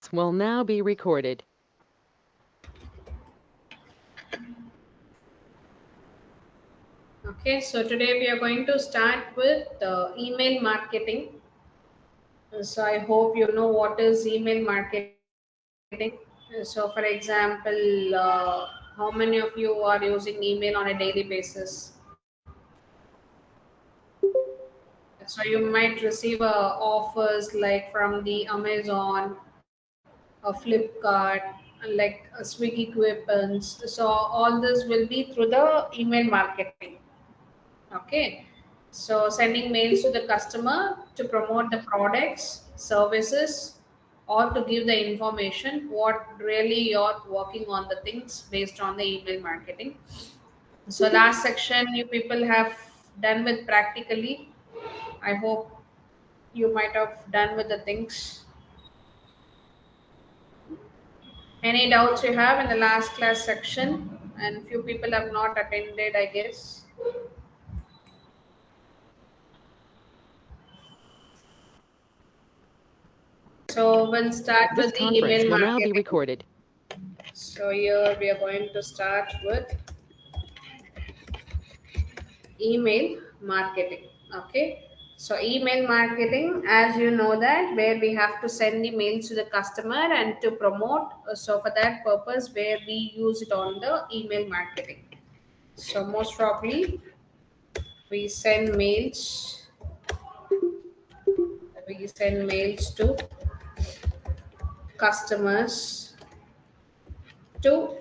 conference will now be recorded. Okay, so today we are going to start with email marketing. So I hope you know what is email marketing. So for example, how many of you are using email on a daily basis? So you might receive offers like from the Amazon, Flipkart, like Swiggy coupons. So all this will be through the email marketing. Okay, so sending mails to the customer to promote the products, services, or to give the information what really you're working on the things based on the email marketing. So last section you people have done with practically. I hope you might have done with the things. Any doubts you have in the last class section? And few people have not attended, I guess. So we'll start This with the conference email will now be marketing. recorded. So here we are going to start with email marketing. Okay. So email marketing, as you know that where we have to send emails to the customer and to promote. So for that purpose, where we use it on the email marketing. So most probably we send mails. We send mails to customers to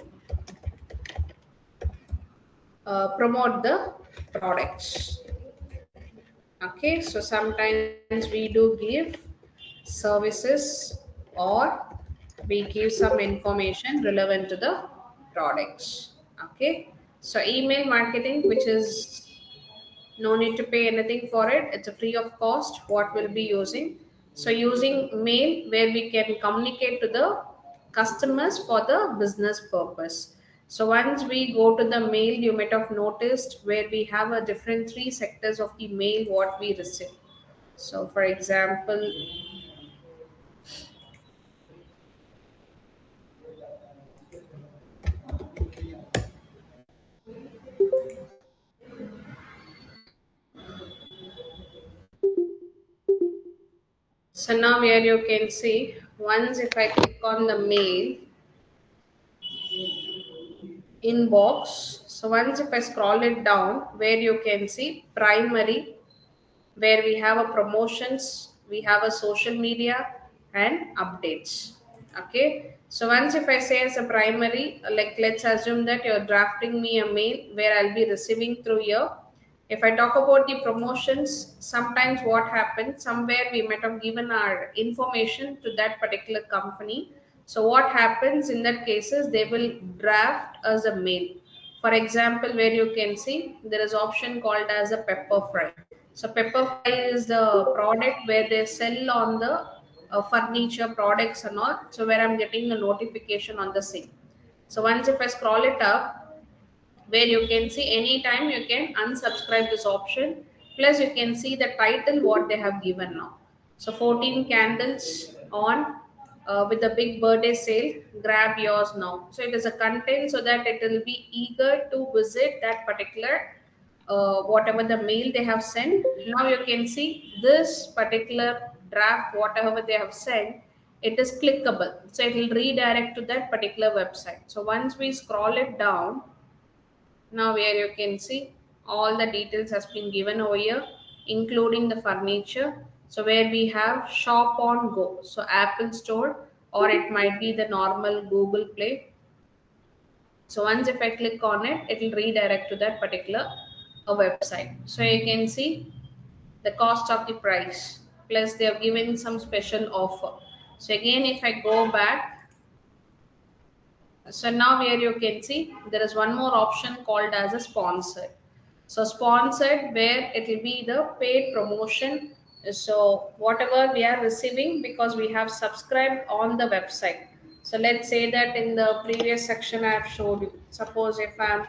promote the products. Okay, so sometimes we do give services or we give some information relevant to the products. Okay, so email marketing, which is no need to pay anything for it, it's a free of cost what we'll be using. So using mail where we can communicate to the customers for the business purpose. So once we go to the mail, you might have noticed where we have a different three sectors of the mail what we receive. So for example, so now here you can see, once if I click on the mail inbox, so once if I scroll it down, where you can see primary, where we have a promotions, we have a social media and updates. Okay, so once if I say as a primary, like let's assume that you're drafting me a mail where I'll be receiving through here. If I talk about the promotions, sometimes what happens, somewhere we might have given our information to that particular company. So what happens in that cases, they will draft as a mail. For example, where you can see there is option called as a pepper fry. So pepper fry is the product where they sell on the furniture products and all. So where I'm getting a notification on the same. So once if I scroll it up, where you can see anytime you can unsubscribe this option. Plus you can see the title what they have given now. So 14 candles on with a big birthday sale, grab yours now. So it is a content so that it will be eager to visit that particular whatever the mail they have sent. Now you can see this particular draft, whatever they have sent, it is clickable. So it will redirect to that particular website. So once we scroll it down, now where you can see all the details has been given over here, including the furniture. So where we have shop on go, so Apple Store or it might be the normal Google Play. So once if I click on it, it will redirect to that particular website. So you can see the cost of the price plus they have given some special offer. So again, if I go back, so now here you can see there is one more option called as a sponsored. So sponsored where it will be the paid promotion. So whatever we are receiving because we have subscribed on the website. So let's say that in the previous section I have showed you. Suppose if I'm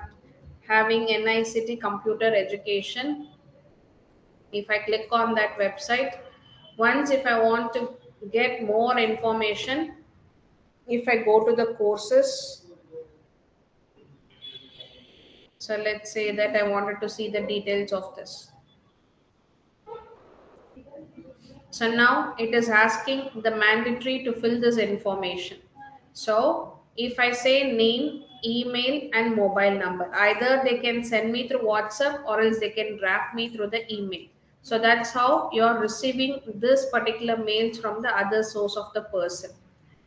having NICT computer education, if I click on that website, once if I want to get more information, if I go to the courses, so let's say that I wanted to see the details of this. So now it is asking the mandatory to fill this information. So if I say name, email, and mobile number, either they can send me through WhatsApp or else they can draft me through the email. So that's how you're receiving this particular mails from the other source of the person.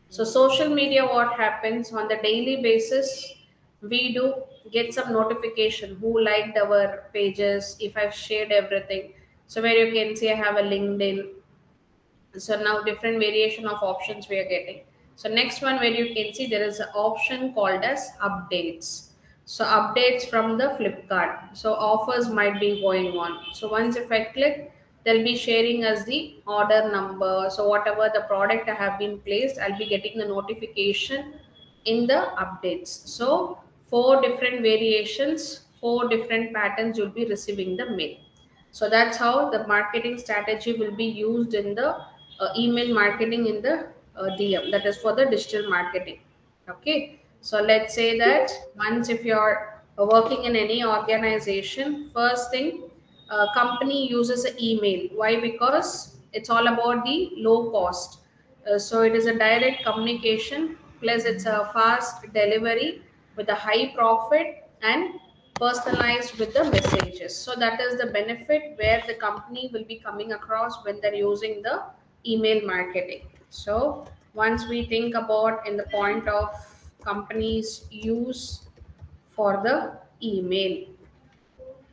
So social media, what happens on the daily basis, we do get some notification who liked our pages, if I've shared everything. So where you can see I have a LinkedIn. So now different variation of options we are getting. So next one, where you can see there is an option called as updates. So updates from the Flipkart, so offers might be going on. So once if I click, they'll be sharing us the order number. So whatever the product I have been placed, I'll be getting the notification in the updates. So four different variations, four different patterns, you'll be receiving the mail. So that's how the marketing strategy will be used in the email marketing in the DM, that is for the digital marketing. Okay, so let's say that once if you're working in any organization, first thing, company uses an email. Why? Because it's all about the low cost. So it is a direct communication, plus it's a fast delivery with a high profit and personalized with the messages. So that is the benefit where the company will be coming across when they're using the email marketing. So once we think about in the point of companies use for the email,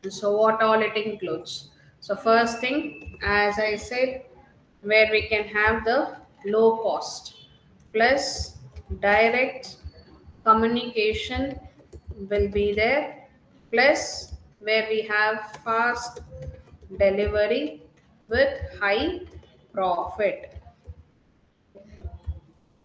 so what all it includes? So first thing, as I said, where we can have the low cost plus direct communication will be there, plus where we have fast delivery with high profit.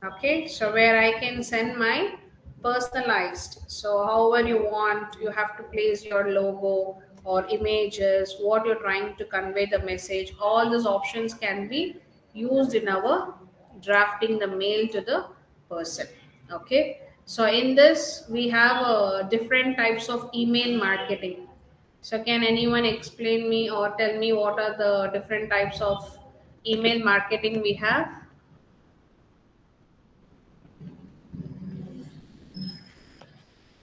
Okay, so where I can send my personalized, so however you want, you have to place your logo or images, what you're trying to convey the message, all those options can be used in our drafting the mail to the person. Okay, so in this we have different types of email marketing. So can anyone explain me or tell me what are the different types of email marketing we have?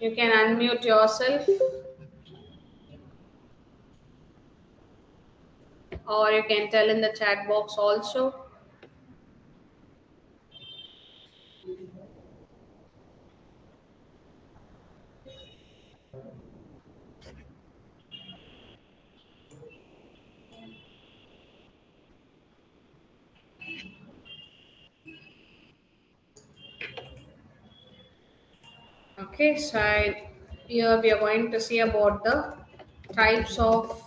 You can unmute yourself or you can tell in the chat box also. Okay, so here we are going to see about the types of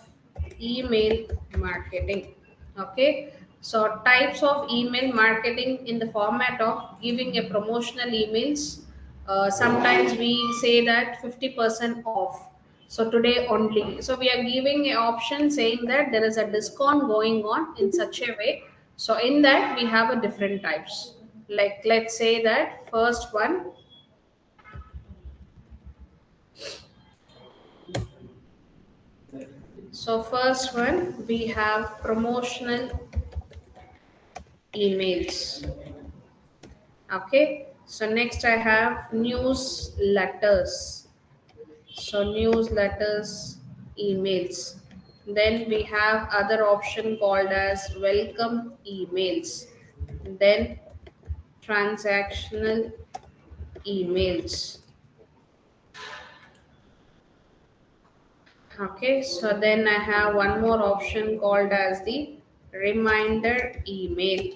email marketing. Okay, so types of email marketing in the format of giving a promotional emails. Sometimes we say that 50% off. So today only. So we are giving an option saying that there is a discount going on in such a way. So in that we have a different types. Like let's say that first one. So first one we have promotional emails. Okay. So next I have newsletters. So newsletters, emails. Then we have other option called as welcome emails. Then transactional emails. Okay. So then I have one more option called as the reminder email.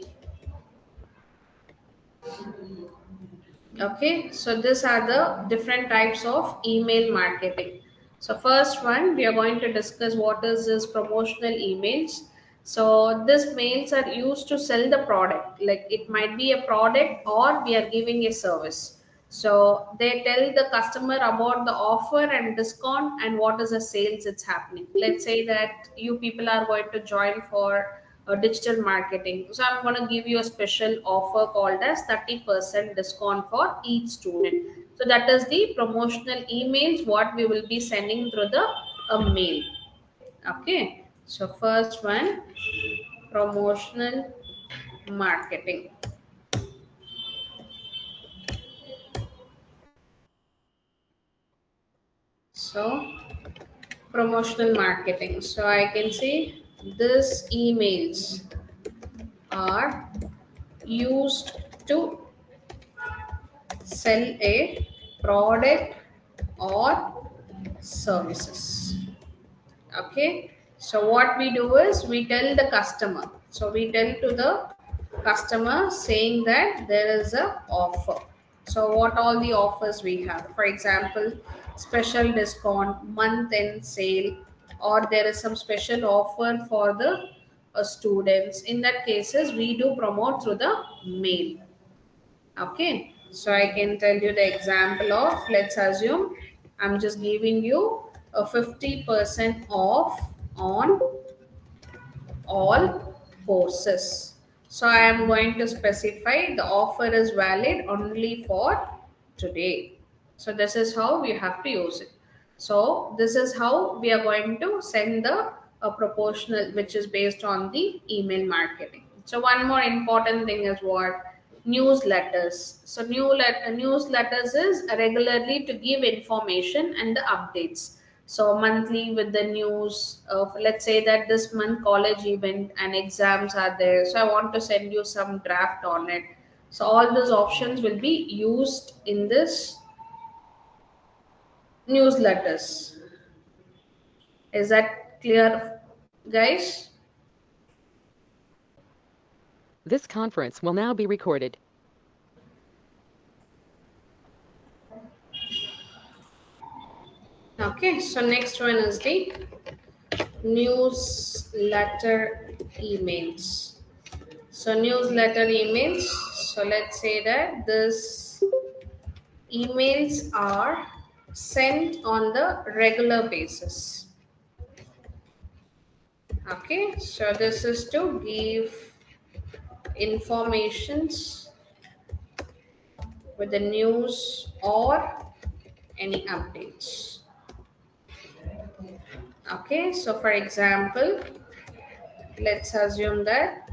Okay, so these are the different types of email marketing. So first one, we are going to discuss what is this promotional emails. So these mails are used to sell the product, like it might be a product or we are giving a service. So they tell the customer about the offer and discount and what is the sales it's happening. Let's say that you people are going to join for digital marketing. So I'm going to give you a special offer called as 30% discount for each student. So that is the promotional emails what we will be sending through the mail. Okay. So first one, promotional marketing. So promotional marketing. So I can say these emails are used to sell a product or services. Okay, so what we do is we tell the customer, so we tell to the customer saying that there is a offer. So what all the offers we have, for example, special discount, month end sale, or there is some special offer for the students. In that cases we do promote through the mail. Okay, so I can tell you the example of, let's assume I'm just giving you a 50% off on all courses. So I am going to specify the offer is valid only for today. So this is how we have to use it. So this is how we are going to send the proportional, which is based on the email marketing. So one more important thing is what? Newsletters. So newsletters is regularly to give information and the updates. So monthly with the news of, let's say that this month college event and exams are there, so I want to send you some draft on it. So all those options will be used in this newsletters. Is that clear, guys? This conference will now be recorded. Okay, so next one is the newsletter emails. So newsletter emails. So let's say that this emails are sent on the regular basis. Okay, so this is to give informations with the news or any updates. Okay, so for example, let's assume that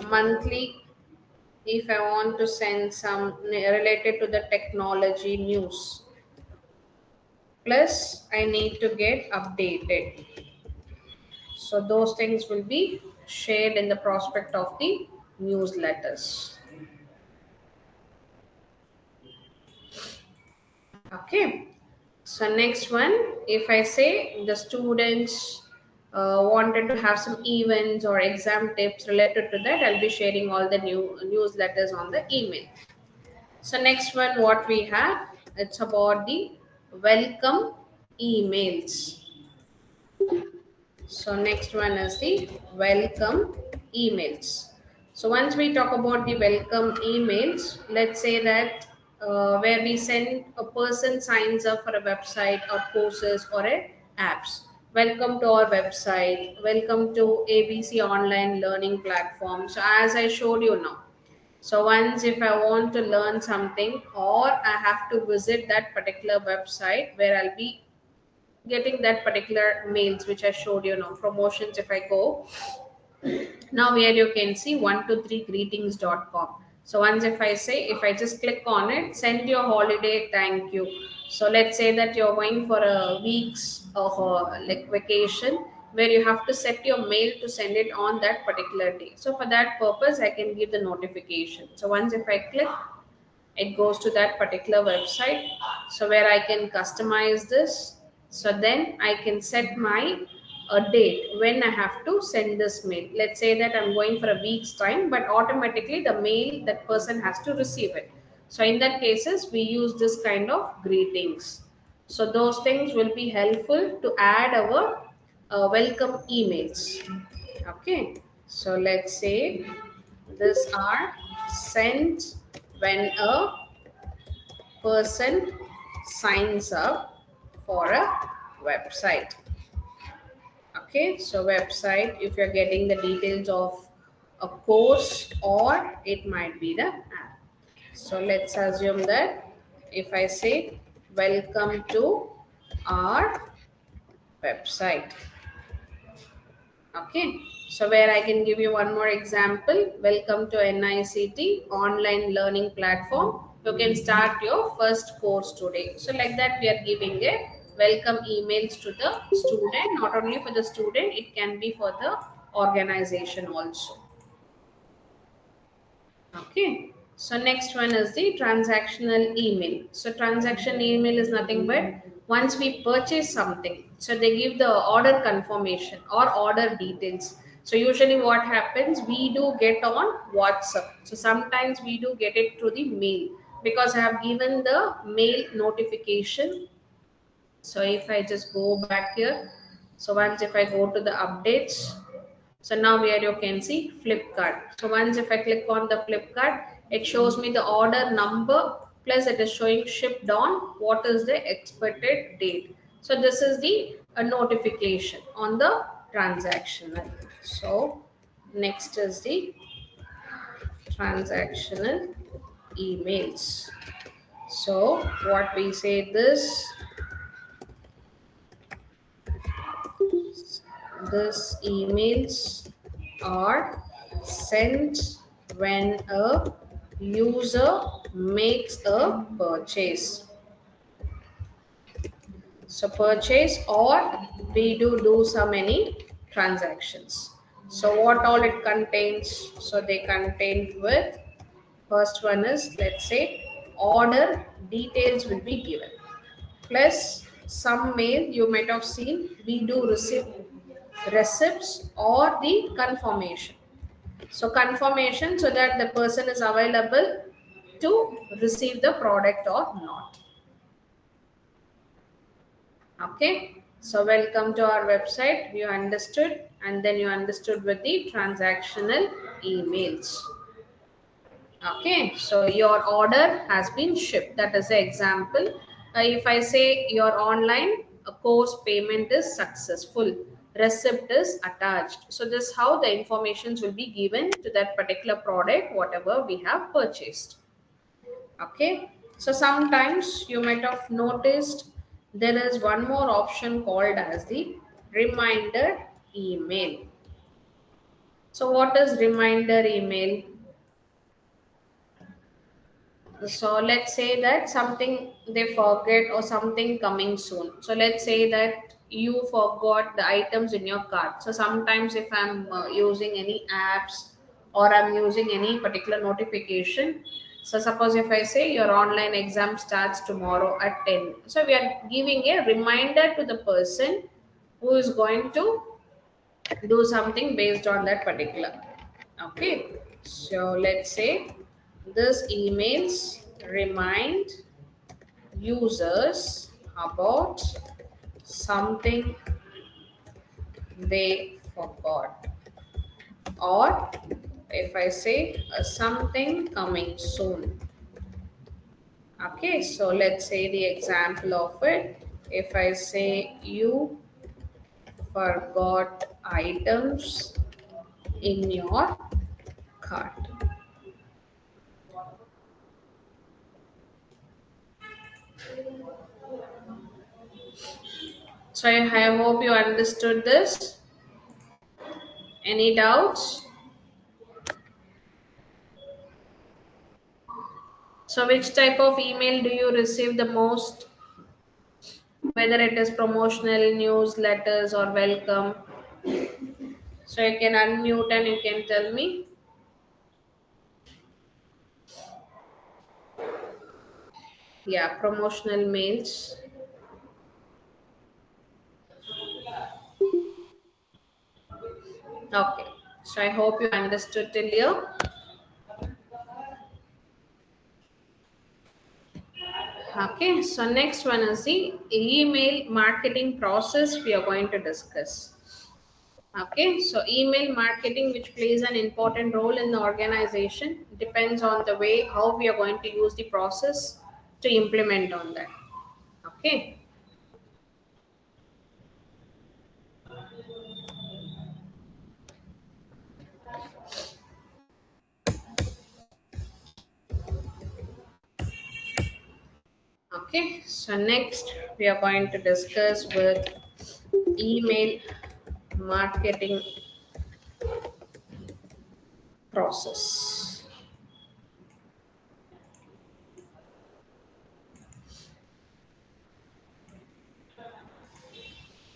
monthly, if I want to send some related to the technology news, plus I need to get updated. So those things will be shared in the prospect of the newsletters. Okay. So next one, if I say the students wanted to have some events or exam tips related to that, I'll be sharing all the new newsletters on the email. So next one, what we have, it's about the welcome emails. So next one is the welcome emails. So once we talk about the welcome emails, let's say that where we send a person signs up for a website or courses or a apps. Welcome to our website. Welcome to ABC online learning platform. So as I showed you now. So once if I want to learn something or I have to visit that particular website where I'll be getting that particular mails which I showed you now, promotions, if I go now here you can see 123greetings.com. So once if I say, if I just click on it, send your holiday, thank you. So let's say that you're going for a week's like vacation where you have to set your mail to send it on that particular day. So for that purpose I can give the notification. So once if I click, it goes to that particular website, so where I can customize this. So then I can set my date when I have to send this mail. Let's say that I'm going for a week's time, but automatically the mail that person has to receive it. So in that cases we use this kind of greetings. So those things will be helpful to add our welcome emails. Okay, so let's say these are sent when a person signs up for a website. Okay, so website, if you're getting the details of a course, or it might be the app. So let's assume that if I say welcome to our website. Okay, so where I can give you one more example. Welcome to NICT online learning platform. You can start your first course today. So like that we are giving a welcome emails to the student. Not only for the student, it can be for the organization also. Okay. So next one is the transactional email. So transaction email is nothing but once we purchase something, so they give the order confirmation or order details. So usually what happens, we do get on WhatsApp. So sometimes we do get it through the mail because I have given the mail notification. So if I just go back here, so once if I go to the updates, so now here you can see Flipkart. So once if I click on the Flipkart, it shows me the order number plus it is showing shipped on what is the expected date. So this is the notification on the transactional. So next is the transactional emails. So what we say this emails are sent when a user makes a purchase. So purchase or we do some any transactions. So what all it contains? So they contain with first one is, let's say, order details will be given. Plus some mail you might have seen we do receive receipts or the confirmation. So confirmation so that the person is available to receive the product or not. Okay. So welcome to our website. You understood, and then you understood with the transactional emails. Okay, so your order has been shipped. That is the example. If I say your online course payment is successful, receipt is attached. So this how the informations will be given to that particular product, whatever we have purchased. Okay, so sometimes you might have noticed there is one more option called as the reminder email. So what is reminder email? So let's say that something they forget or something coming soon. So let's say that you forgot the items in your cart. So sometimes if I'm using any apps or I'm using any particular notification, so suppose if I say your online exam starts tomorrow at 10, so we are giving a reminder to the person who is going to do something based on that particular. Okay, so let's say this emails remind users about something they forgot, or if I say something coming soon. Okay, so let's say the example of it. If I say you forgot items in your cart. So I hope you understood this. Any doubts? So which type of email do you receive the most? Whether it is promotional, newsletters, or welcome. So you can unmute and you can tell me. Yeah, promotional mails. Okay. So I hope you understood till here. Okay. So next one is the email marketing process we are going to discuss. Okay. So email marketing, which plays an important role in the organization, depends on the way how we are going to use the process to implement on that. Okay. Okay, so next we are going to discuss with email marketing process.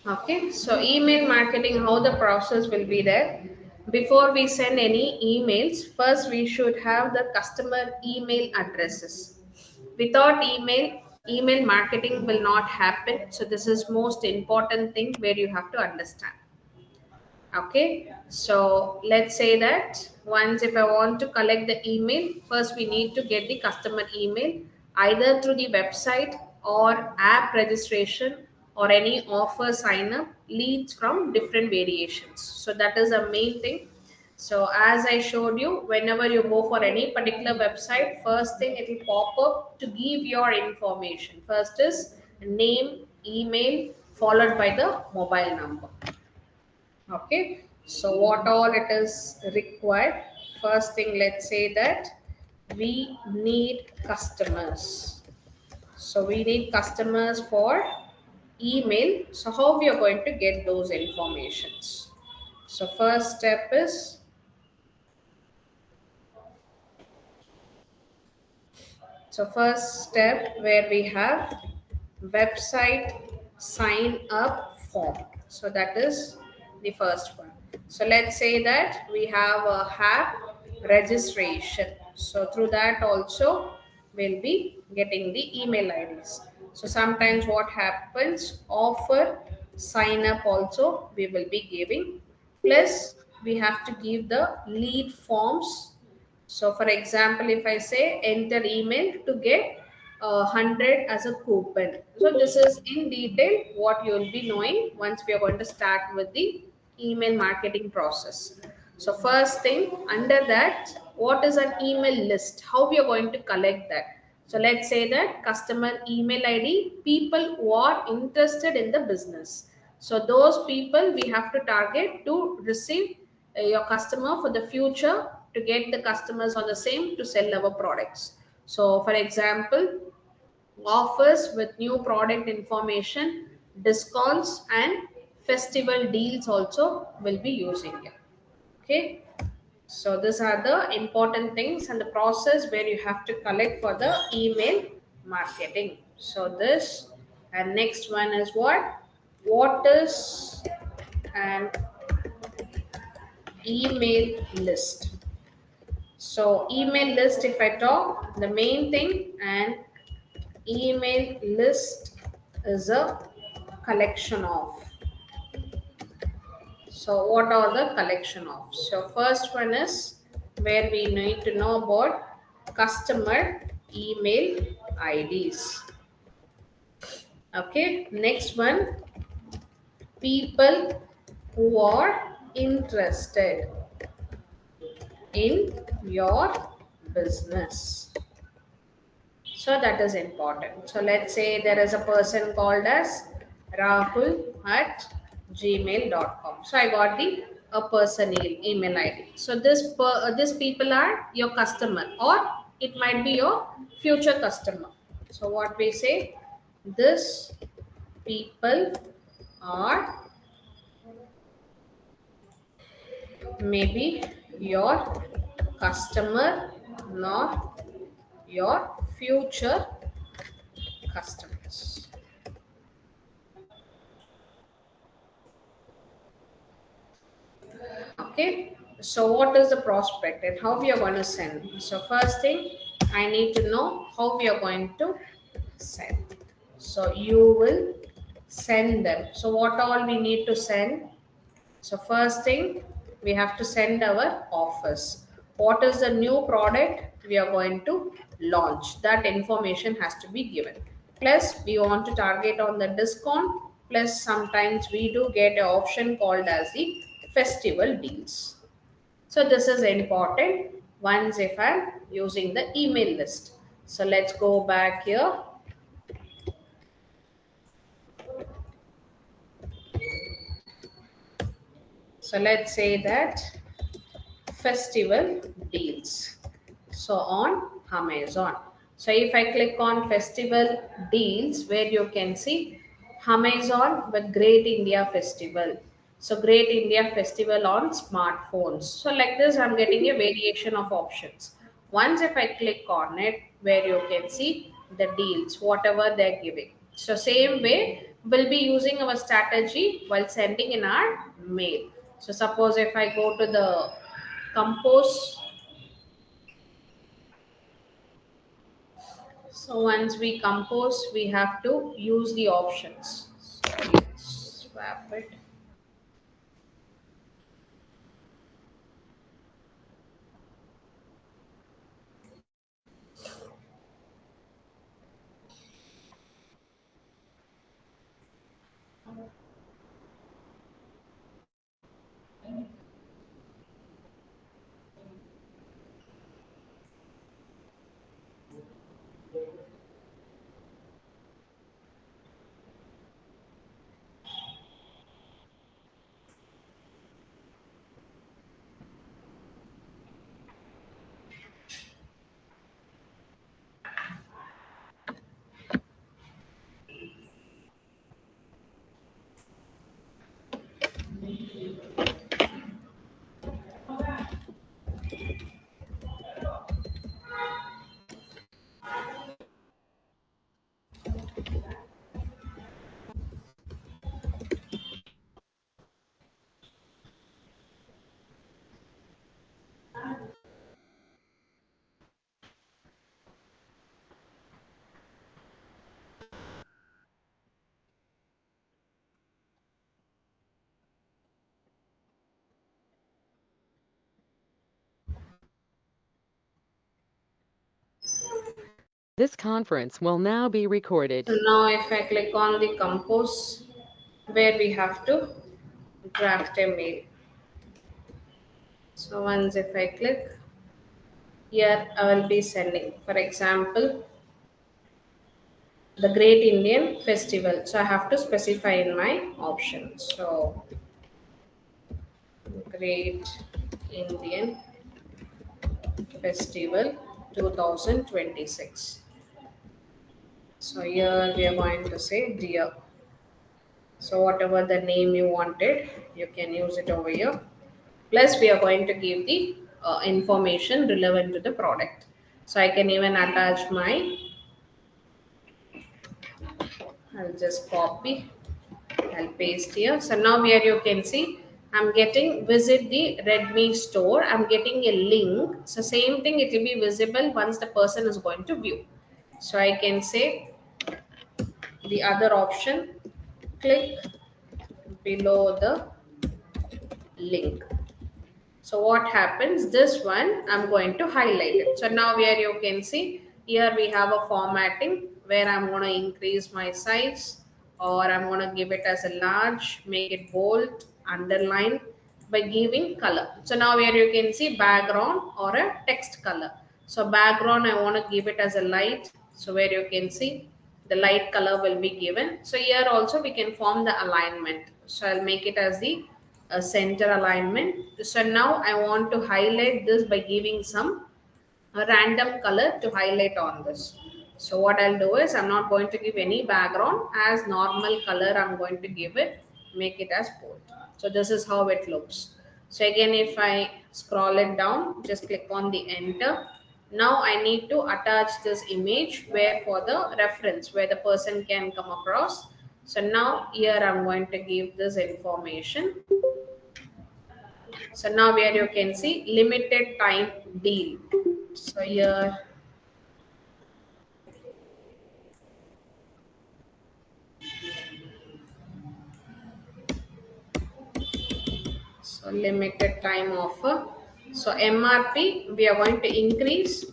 Okay, so email marketing, how the process will be there. Before we send any emails, first we should have the customer email addresses. Without email, email marketing will not happen. So this is most important thing where you have to understand. Okay, so let's say that once if I want to collect the email, first we need to get the customer email either through the website or app registration or any offer sign up leads from different variations. So that is a main thing. So as I showed you, whenever you go for any particular website, first thing it will pop up to give your information. First is name, email, followed by the mobile number. Okay, so what all it is required? First thing, let's say that we need customers. So we need customers for email. So how we are going to get those informations? So first step is, so first step where we have website sign up form. So that is the first one. So let's say that we have a app registration. So through that also we'll be getting the email IDs. So sometimes what happens, offer sign up also we will be giving, plus we have to give the lead forms. So for example, if I say enter email to get 100 as a coupon. So this is in detail what you will be knowing once we are going to start with the email marketing process. So first thing under that, what is an email list? How we are going to collect that? So let's say that customer email ID, people who are interested in the business. So those people we have to target to receive your customer for the future, to get the customers on the same to sell our products. So for example, offers with new product information, discounts and festival deals also will be using it. Okay, so these are the important things and the process where you have to collect for the email marketing. So this, and next one is what is an email list? So email list, if I talk, the main thing, and email list is a collection of. So what are the collection of? So first one is where we need to know about customer email IDs. Okay, next one, people who are interested in your business. So that is important. So let's say there is a person called as Rahul at gmail.com. So I got the a person email ID. So this people are your customer, or it might be your future customer. So what we say, this people are maybe your customer, not your future customers. Okay, so what is the prospect and how we are going to send? So first thing, I need to know how we are going to send. So you will send them. So what all we need to send? So first thing, we have to send our offers. What is the new product we are going to launch? That information has to be given. Plus we want to target on the discount, plus sometimes we do get an option called as the festival deals. So this is important once if I'm using the email list. So let's go back here. So let's say that festival deals. So on Amazon. So if I click on festival deals, where you can see Amazon with Great India Festival. So Great India Festival on smartphones. So like this, I'm getting a variation of options. Once if I click on it, where you can see the deals, whatever they're giving. So same way, we'll be using our strategy while sending in our mail. So suppose if I go to the compose. So once we compose, we have to use the options. So let's swap it. This conference will now be recorded. So now if I click on the compose, where we have to draft a mail. So once if I click, here I will be sending, for example, the Great Indian Festival. So I have to specify in my option. So Great Indian Festival 2026. So here we are going to say dear. So whatever the name you wanted, you can use it over here. Plus we are going to give the information relevant to the product. So I can even attach my, I'll just copy, I'll paste here. So now here you can see I'm getting visit the Redmi store. I'm getting a link. So same thing, it will be visible once the person is going to view. So I can say the other option, click below the link. So what happens, this one I'm going to highlight it. So now here you can see, here we have a formatting where I'm going to increase my size, or I'm going to give it as a large, make it bold, underline by giving color. So now here you can see background or a text color. So background I want to give it as a light. So where you can see the light color will be given. So here also we can form the alignment. So I'll make it as the center alignment. So now I want to highlight this by giving some a random color to highlight on this. So what I'll do is I'm not going to give any background, as normal color I'm going to give it, make it as bold. So this is how it looks. So again, if I scroll it down, just click on the enter. Now I need to attach this image where for the reference where the person can come across. So now here I'm going to give this information. So now where you can see limited time deal. So here, so limited time offer. So MRP we are going to increase.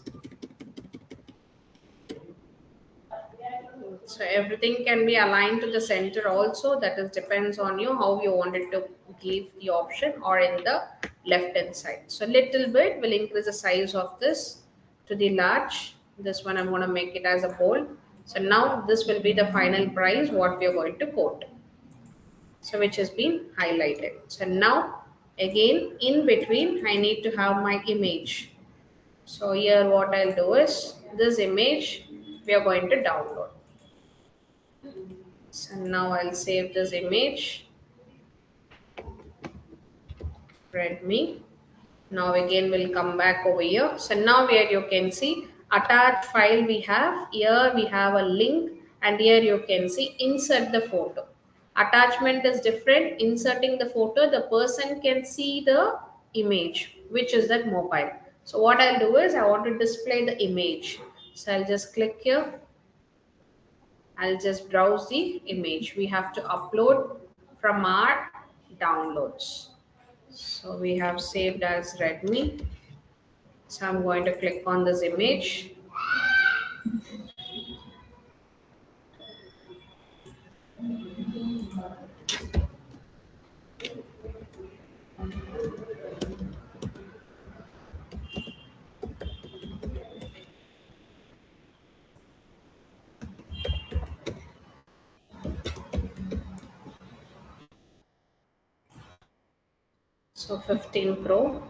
So everything can be aligned to the center also. That is depends on you how you wanted to give the option, or in the left hand side. So little bit will increase the size of this to the large. This one I'm going to make it as a bold. So now this will be the final price what we are going to quote. So which has been highlighted. So now again in between I need to have my image. So here what I'll do is this image we are going to download. So now I'll save this image, Redmi. Now again we'll come back over here. So now where you can see attached file we have, here we have a link, and here you can see insert the photo. Attachment is different. Inserting the photo, the person can see the image, which is that mobile. So what I'll do is I want to display the image. So I'll just click here. I'll just browse the image. We have to upload from our downloads. So we have saved as Redmi. So I'm going to click on this image. So 15 Pro.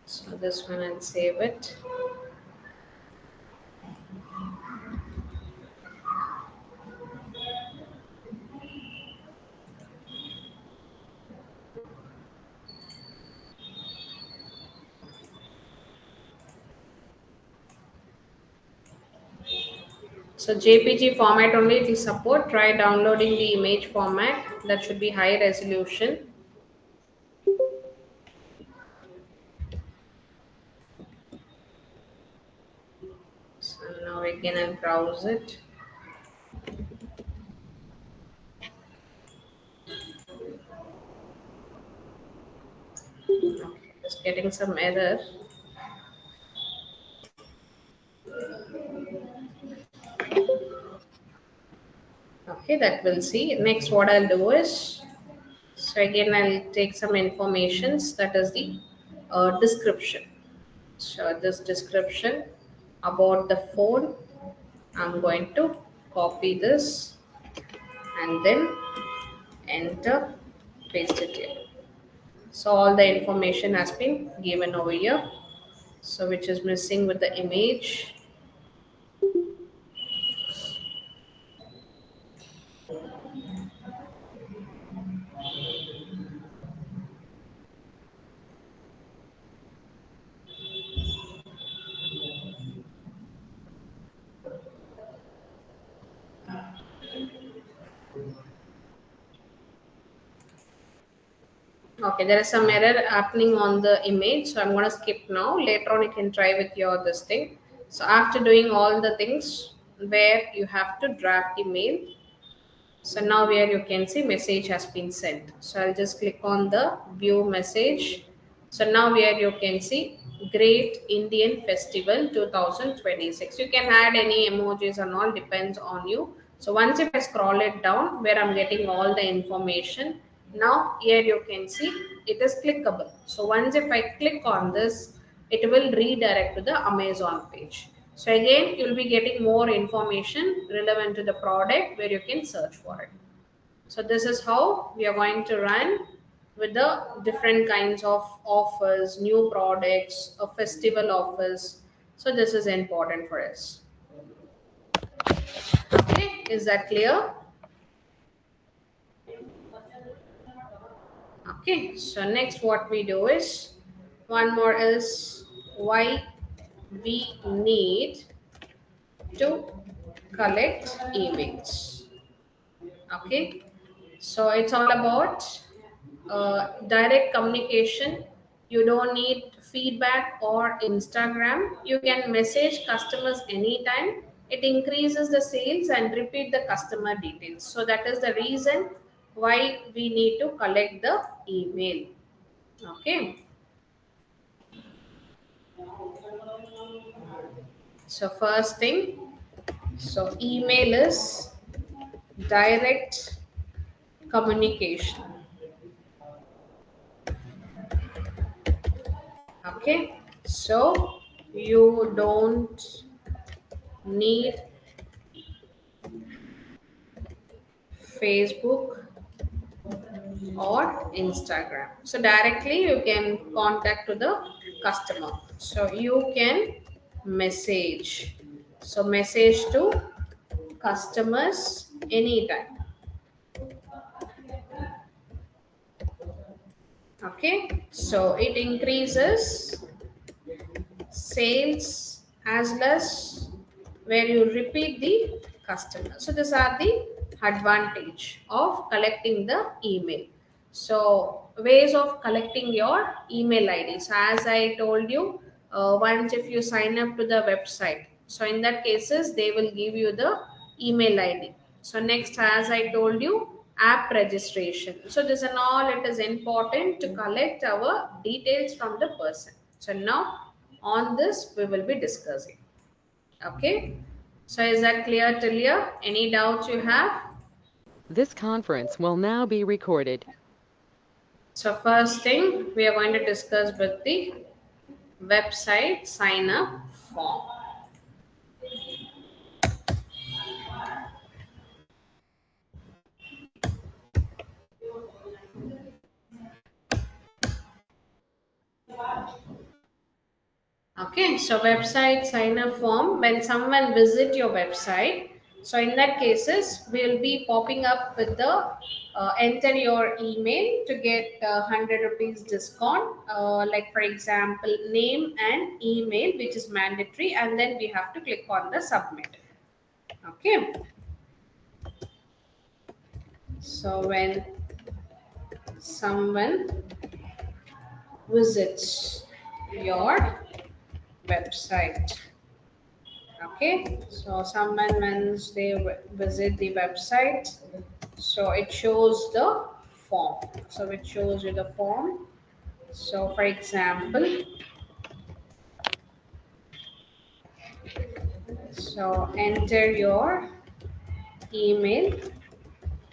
So this one I'll save it. So JPG format only it will support. Try downloading the image format. That should be high resolution. So now again I'll browse it. Okay, just getting some error. Okay, that we'll see. Next, what I'll do is, so again I'll take some informations. That is the description. So this description about the phone, I'm going to copy this and then enter, paste it here. So all the information has been given over here. So which is missing with the image. Okay, there is some error happening on the image, so I'm going to skip now. Later on, you can try with your this thing. So after doing all the things where you have to draft the mail, so now where you can see message has been sent. So I'll just click on the view message. So now where you can see Great Indian Festival 2026. You can add any emojis and all depends on you. So once if I scroll it down where I'm getting all the information, now here you can see it is clickable. So once if I click on this, it will redirect to the Amazon page. So again, you'll be getting more information relevant to the product where you can search for it. So this is how we are going to run with the different kinds of offers, new products, a festival offers. So this is important for us. Okay, is that clear? Okay, so next what we do is one more is why we need to collect emails. Okay, so it's all about direct communication. You don't need feedback or Instagram. You can message customers anytime. It increases the sales and repeat the customer details. So that is the reason why we need to collect the email. Okay, so first thing, so email is direct communication. Okay, so you don't need Facebook or Instagram. So directly you can contact to the customer. So you can message. So message to customers anytime. Okay, so it increases sales as less where you repeat the customer. So these are the advantage of collecting the email. So ways of collecting your email ID. So as I told you, once if you sign up to the website, so in that cases they will give you the email ID. So next, as I told you, app registration. So this and all it is important to collect our details from the person. So now on this we will be discussing. Okay, so is that clear till here? Any doubts you have? This conference will now be recorded. So first thing we are going to discuss with the website sign up form. Okay, so website sign up form, when someone visit your website, so in that cases we'll be popping up with the enter your email to get 100 rupees discount, like for example name and email, which is mandatory, and then we have to click on the submit. Okay, so when someone visits your website. Okay, so someone once they visit the website, so it shows the form. So it shows you the form. So for example, so enter your email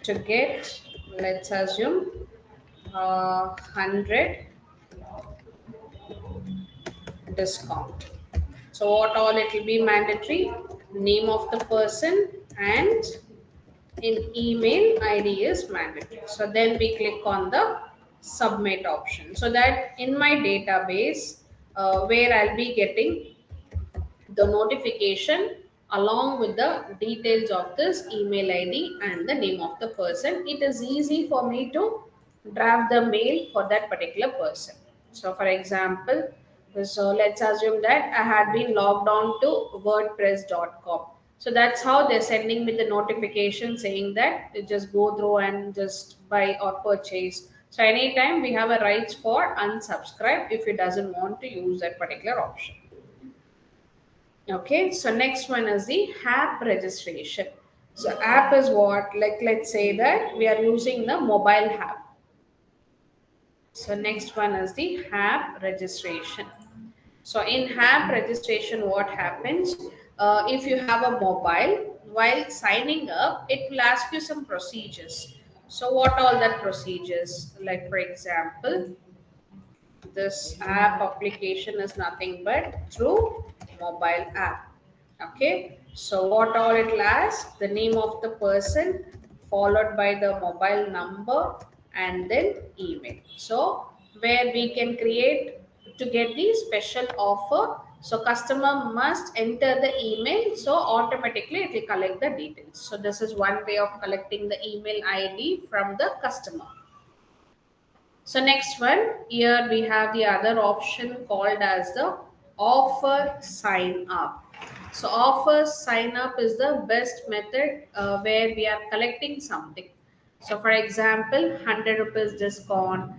to get, let's assume, 100 discount. So what all it will be mandatory? Name of the person and in email ID is mandatory. So then we click on the submit option. So that in my database, where I'll be getting the notification along with the details of this email ID and the name of the person, it is easy for me to draft the mail for that particular person. So, for example, so let's assume that I had been logged on to WordPress.com. So that's how they're sending me the notification saying that you just go through and just buy or purchase. So anytime we have a rights for unsubscribe if it doesn't want to use that particular option. Okay, so next one is the app registration. So app is what? Like let's say that we are using the mobile app. So next one is the app registration. So in app registration, what happens? If you have a mobile, while signing up, it will ask you some procedures. So what all that procedures? Like for example, this app application is nothing but through mobile app. Okay, so what all it lasts? The name of the person followed by the mobile number and then email. So where we can create to get the special offer. So customer must enter the email, so automatically it will collect the details. So this is one way of collecting the email ID from the customer. So next one, here we have the other option called as the offer sign up. So offer sign up is the best method where we are collecting something. So for example, 100 rupees discount,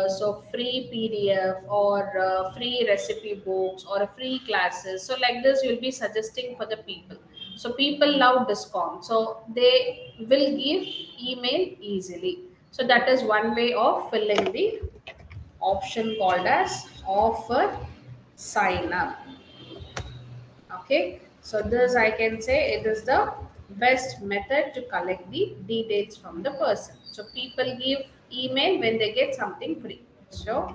so free PDF or free recipe books or free classes. So like this, you'll be suggesting for the people. So people love discount, so they will give email easily. So that is one way of filling the option called as offer sign up. Okay, so this I can say it is the best method to collect the details from the person. So people give email when they get something free. So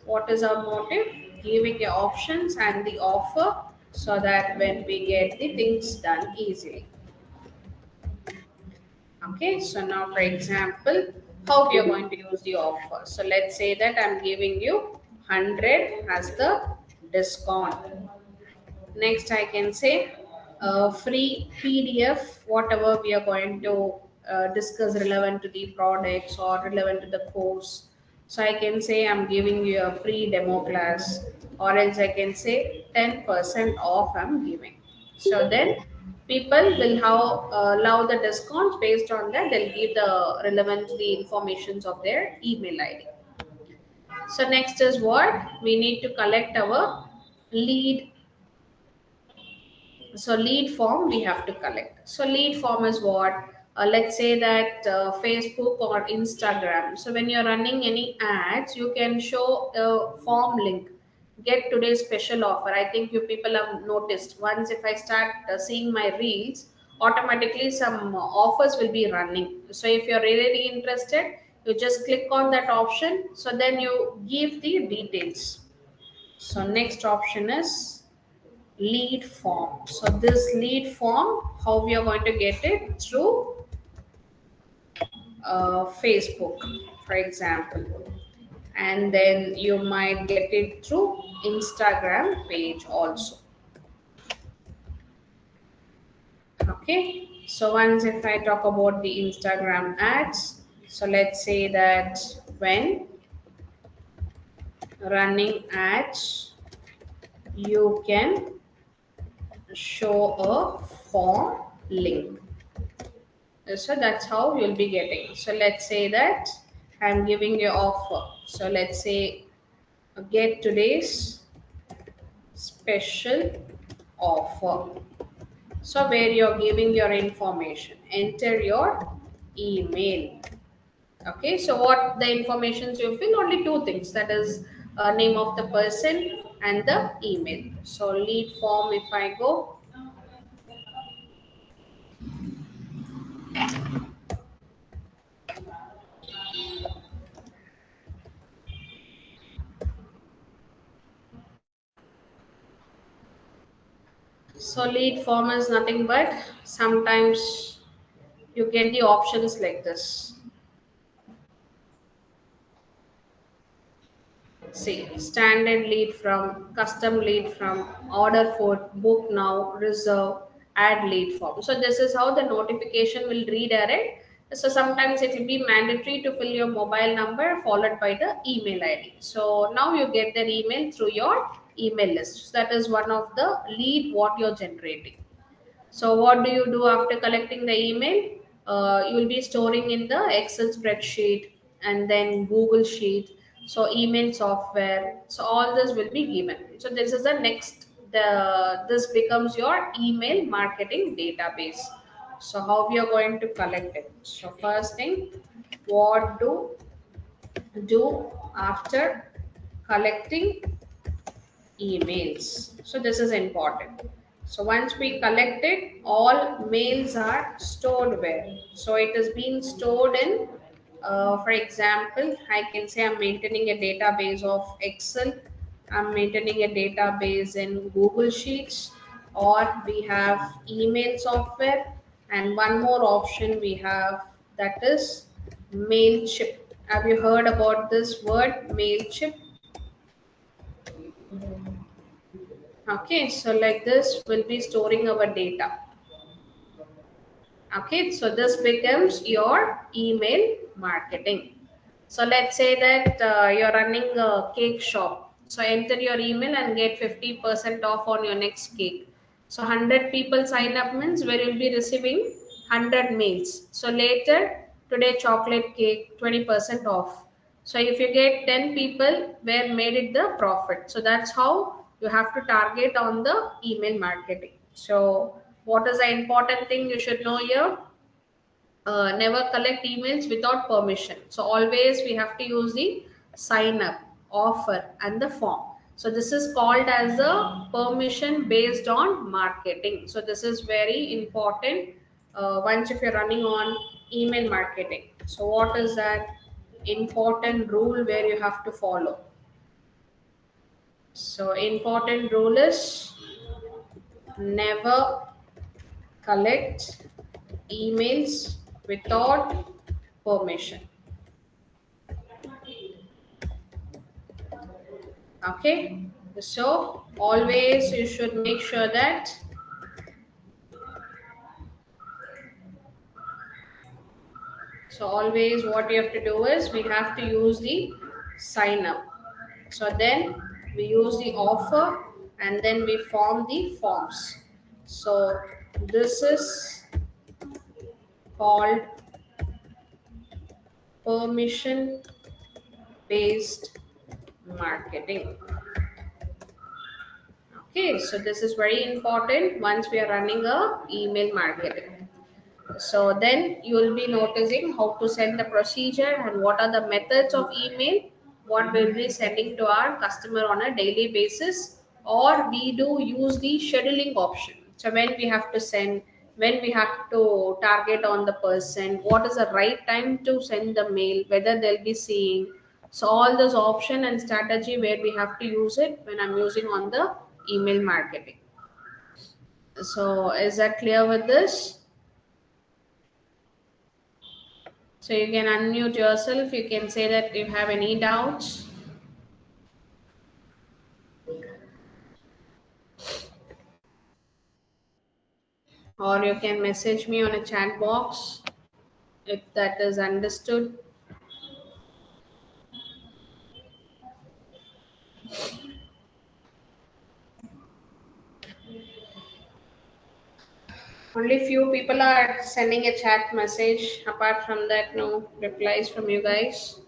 what is our motive? giving the options and the offer so that when we get the things done easily. Okay, so now for example, how we are going to use the offer. So let's say that I'm giving you 100 as the discount. Next, I can say free PDF, whatever we are going to discuss relevant to the products or relevant to the course. So I can say I'm giving you a free demo class, or else I can say 10% off I'm giving. So then people will have allow the discounts based on that. They'll give the relevant the informations of their email ID. So next is what we need to collect our lead. So lead form we have to collect. So lead form is what, let's say that Facebook or Instagram, so when you're running any ads you can show a form link, get today's special offer. I think you people have noticed, once if I start seeing my reels, automatically some offers will be running. So if you're really interested, you just click on that option, so then you give the details. So next option is lead form. So this lead form, how we are going to get it? Through Facebook, for example, and then you might get it through Instagram page also. Okay, so once if I talk about the Instagram ads, so let's say that when running ads, you can show a form link. So that's how you'll be getting. So let's say that I'm giving you offer. So let's say get today's special offer. So where you're giving your information, enter your email. Okay, so what the informations you fill? Only two things, that is name of the person and the email. So lead form, if I go, so lead form is nothing but sometimes you get the options like this. See, standard lead from, custom lead from, order for, book now, reserve, add lead form. So this is how the notification will redirect. So sometimes it will be mandatory to fill your mobile number followed by the email ID. So now you get their email through your email list. So that is one of the lead what you're generating. So what do you do after collecting the email? You will be storing in the Excel spreadsheet and then Google Sheet. So email software. So all this will be given. So this is the next. This becomes your email marketing database. So how we are going to collect it? So first thing, what do after collecting emails. So this is important. So once we collect it, all mails are stored where? So it is being stored in, for example, I can say I'm maintaining a database of Excel, I'm maintaining a database in Google Sheets, or we have email software, and one more option we have, that is MailChimp. Have you heard about this word MailChimp? Okay, so like this will be storing our data. Okay, so this becomes your email marketing. So let's say that you're running a cake shop. So enter your email and get 50% off on your next cake. So 100 people sign up means where you'll be receiving 100 mails. So later, today chocolate cake 20% off. So if you get 10 people, where made it the profit. So that's how you have to target on the email marketing. So what is the important thing you should know here? Never collect emails without permission. So always we have to use the sign up, offer, and the form. So this is called as a permission based on marketing. So this is very important once if you're running on email marketing. So what is that important rule where you have to follow? So important rule is never collect emails without permission. Okay, so always you should make sure that, so always what you have to do is we have to use the sign up. So then we use the offer and then we form the forms. So this is called permission based marketing. Okay, so this is very important once we are running a email marketing. So then you will be noticing how to send the procedure and what are the methods of email, what we'll be sending to our customer on a daily basis, or we do use the scheduling option. So when we have to send, when we have to target on the person, what is the right time to send the mail, whether they'll be seeing. So all those option and strategy where we have to use it when I'm using on the email marketing. So is that clear with this? So you can unmute yourself. You can say that if you have any doubts, or you can message me on a chat box if that is understood. Only few people are sending a chat message. Apart from that, no replies from you guys.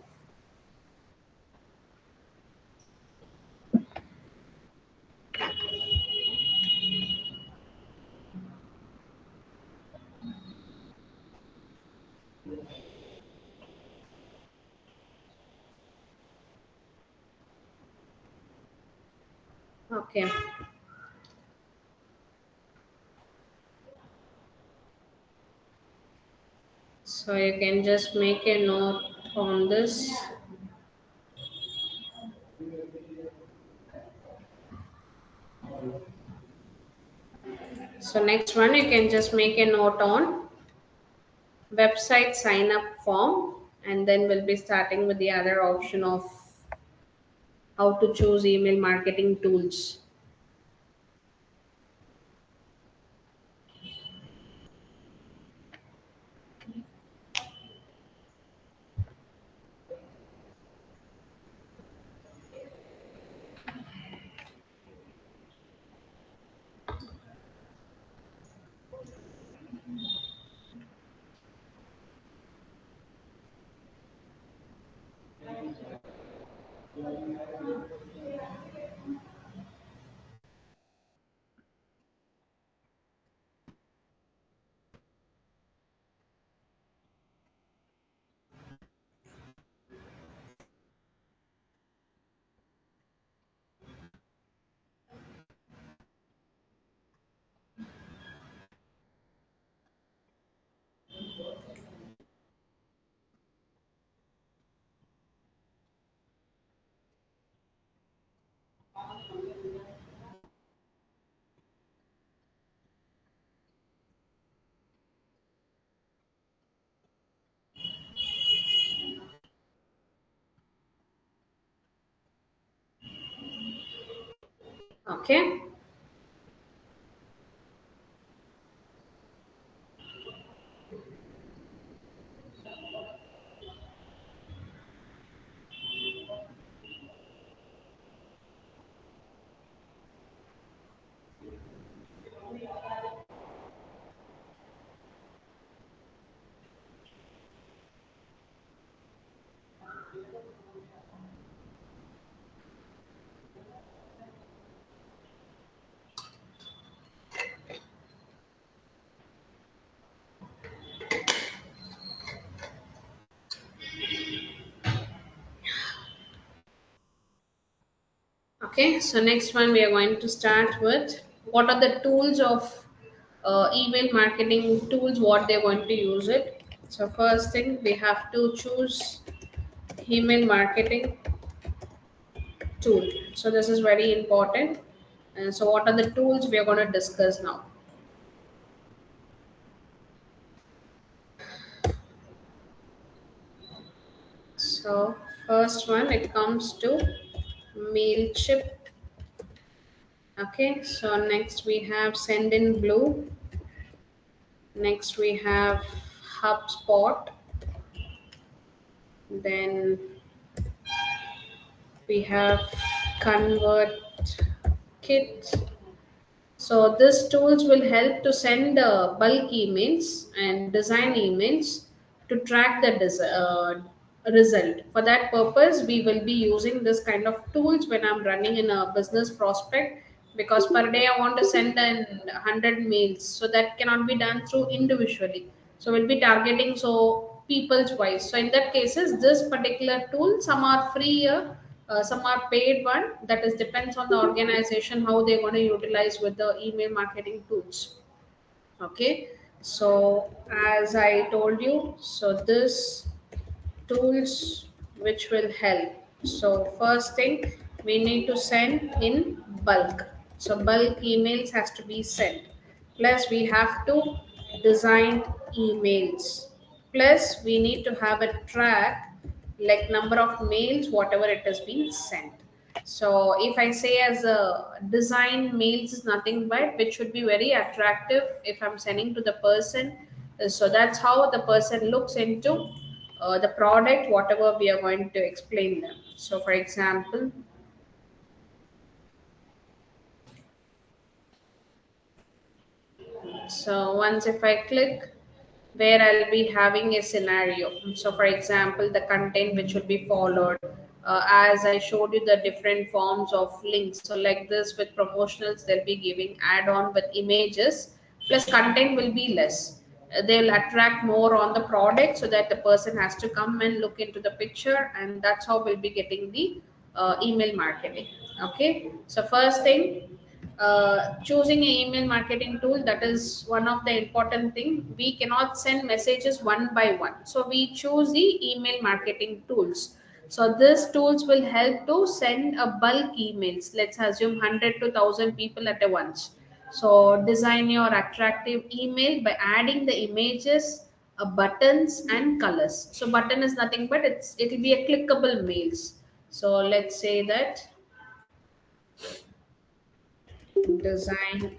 Okay. So you can just make a note on this. So next one, you can just make a note on website sign up form, and then we'll be starting with the other option of how to choose email marketing tools. Okay. Okay, so next one we are going to start with what are the tools of email marketing tools, what they're going to use it. So first thing we have to choose email marketing tool. So this is very important. And so what are the tools we are going to discuss now? So first one, it comes to MailChimp. Okay, so next we have Send in Blue. Next we have HubSpot. Then we have ConvertKit. So these tools will help to send bulk emails and design emails to track the result. For that purpose, we will be using this kind of tools when I'm running in a business prospect, because per day I want to send in 100 mails. So that cannot be done through individually. So we'll be targeting so people's wise. So in that cases, this particular tool, some are free, some are paid one. That is depends on the organization how they're going to utilize with the email marketing tools. Okay, so as I told you, so this tools which will help. So first thing, we need to send in bulk. So bulk emails has to be sent. Plus we have to design emails. Plus we need to have a track like number of mails whatever it has been sent. So if I say as a design mails is nothing but which should be very attractive if I'm sending to the person. So that's how the person looks into the product whatever we are going to explain them. So for example, so once if I click where I'll be having a scenario. So, for example, the content which will be followed, as I showed you the different forms of links. So, like this with promotionals, they'll be giving add-on with images, plus content will be less. They'll attract more on the product so that the person has to come and look into the picture, and that's how we'll be getting the email marketing. Okay, so first thing, choosing an email marketing tool, that is one of the important thing. We cannot send messages one by one, so we choose the email marketing tools. So these tools will help to send a bulk emails. Let's assume 100 to 1000 people at a once. So design your attractive email by adding the images, buttons and colors. So button is nothing but it'll be a clickable mails. So let's say that design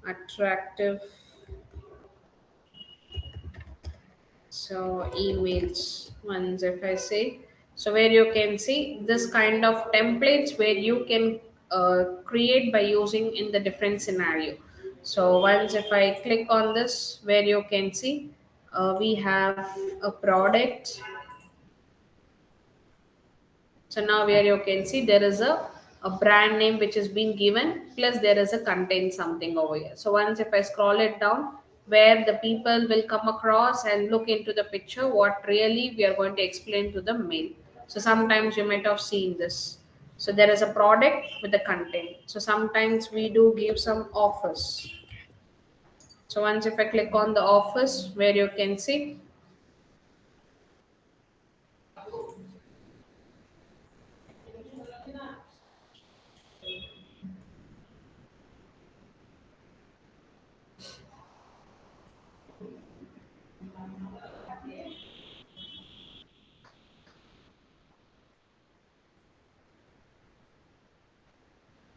attractive so emails ones if I say. So where you can see this kind of templates where you can create by using in the different scenario. So once if I click on this where you can see we have a product. So now where you can see there is a brand name which is being given, plus there is a contain something over here. So once if I scroll it down, where the people will come across and look into the picture, what really we are going to explain to the mail. So sometimes you might have seen this. So there is a product with the content. So sometimes we do give some offers. So once if I click on the offers where you can see.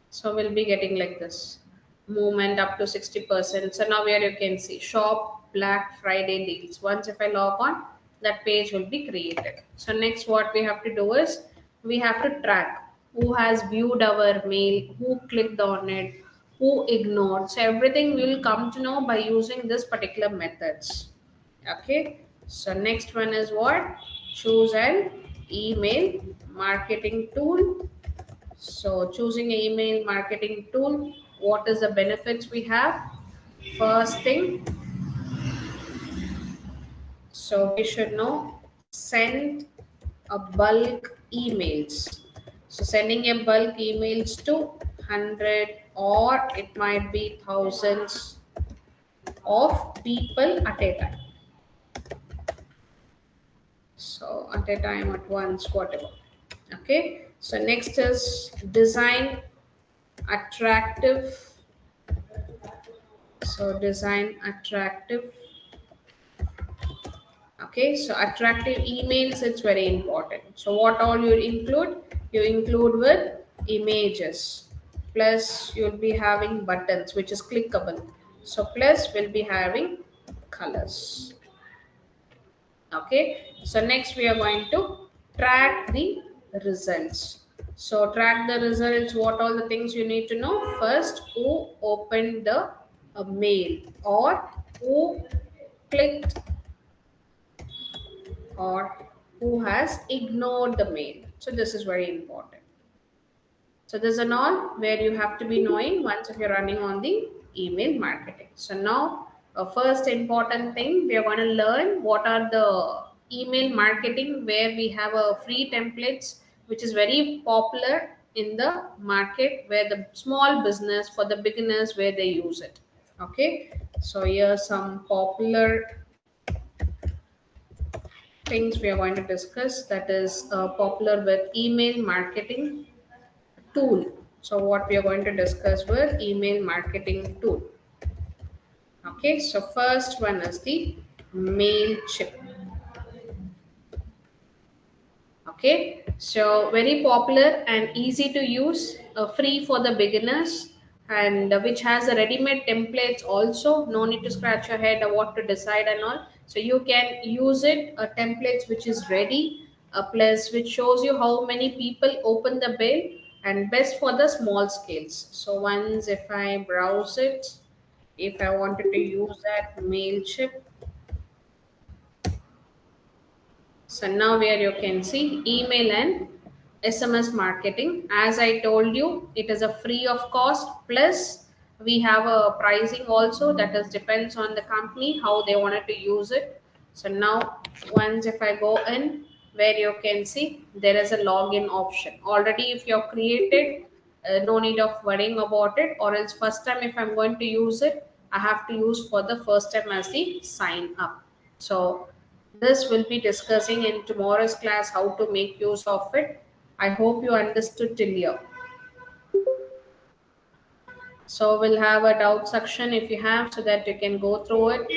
So we'll be getting like this movement up to 60%. So now where you can see shop Black Friday deals. Once if I log on, that page will be created. So next what we have to do is we have to track who has viewed our mail, who clicked on it, who ignored. So everything we will come to know by using this particular methods. Okay. So next one is what? Choose an email marketing tool. So choosing an email marketing tool, what is the benefits we have? First thing, so we should know send a bulk emails. So sending a bulk emails to 100 or it might be thousands of people at a time. So at a time at once, whatever. Okay. So next is design attractive. So design attractive. Okay, so attractive emails, it's very important. So what all you include? You include with images, plus you'll be having buttons which is clickable. So plus we'll be having colors. Okay, so next we are going to track the results. So track the results, what all the things you need to know. First, who opened the mail, or who clicked, or who has ignored the mail. So this is very important. So this is an all where you have to be knowing once if you're running on the email marketing. So now, first important thing, we are going to learn what are the email marketing where we have a free templates which is very popular in the market, where the small business for the beginners where they use it. Okay, so here are some popular things we are going to discuss that is popular with email marketing tool. So what we are going to discuss with email marketing tool. Okay, so first one is the Mailchimp. Okay, so very popular and easy to use, free for the beginners, and which has a ready-made templates also. No need to scratch your head or what to decide and all. So you can use it, templates which is ready, plus which shows you how many people open the bill, and best for the small scales. So once if I browse it, if I wanted to use that Mailchimp. So now where you can see email and SMS marketing. As I told you, it is a free of cost, plus we have a pricing also that is depends on the company how they wanted to use it. So now once if I go in, where you can see there is a login option. Already if you're created, no need of worrying about it, or else first time if I'm going to use it, I have to use for the first time as the sign up. So this will be discussing in tomorrow's class how to make use of it. I hope you understood till here. So we'll have a doubt section if you have, so that you can go through it.